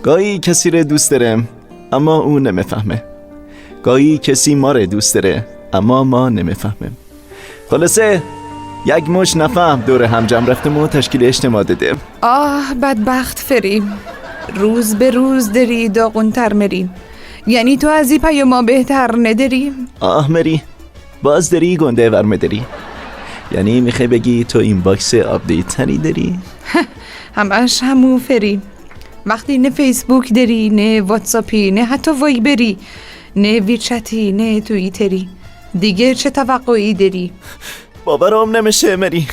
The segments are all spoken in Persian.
گاهی کسی رو دوست دارم اما او نمیفهمه، گاهی کسی ما رو دوست داره اما ما نمیفهمیم. خلاصه یک مش نفهم دور هم جمع رفتم و تشکیل اجتماع دادیم. بدبخت فری، روز به روز داری داغونتر مری. یعنی تو از این پیاما بهتر نداری؟ مری باز داری گنده ورمه داری. یعنی میخوای بگی تو این باکس آپدیت تری داری؟ همش همو فری. وقتی نه فیسبوک داری، نه واتساپی، نه حتی وایبری، نه ویچتی، نه توییتری، دیگه چه توقعی داری؟ باورم نمیشه مری.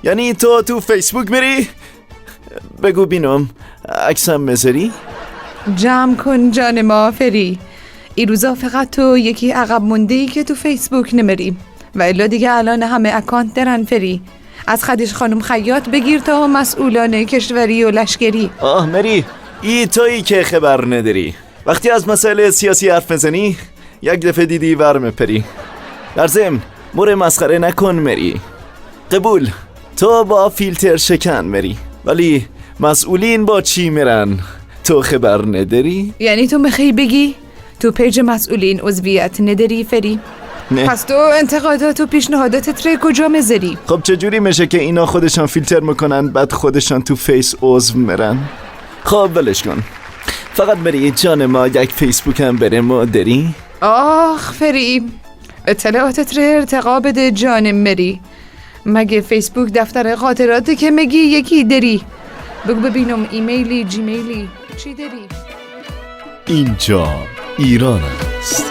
یعنی تو فیسبوک میری؟ بگو بینم عکسم مزری؟ جمع کن جان ما فری. این روزا فقط تو یکی عقب مونده‌ای که تو فیسبوک نمیری و الا دیگه الان همه اکانت دارن فری. از خدیج خانم خیاط بگیر تا مسئولان کشوری و لشکری. مری ای تویی که خبر نداری. وقتی از مسائل سیاسی حرف میزنی یک دفعه دیدی ورم پری. در ضمن مور مسخره نکن مری. قبول تو با فیلتر شکن مری، ولی مسئولین با چی میرن تو خبر نداری؟ یعنی تو میخوای بگی تو پیج مسئولین عضویت نداری فری؟ نه. پس تو انتقادات و پیشنهاداتت رو کجا میذاری؟ خب چجوری میشه که اینا خودشان فیلتر میکنن بعد خودشان تو فیس عضو میرن؟ خب ولش کن. فقط بری جان ما یک فیسبوک هم بره ما داری؟ فری، اطلاعاتت رو ارتقا بده جان مری. مگه فیسبوک دفتر خاطراتی که میگی یکی داری؟ بگو ببینم ایمیلی جیمیلی چی داری؟ اینجا ایران است.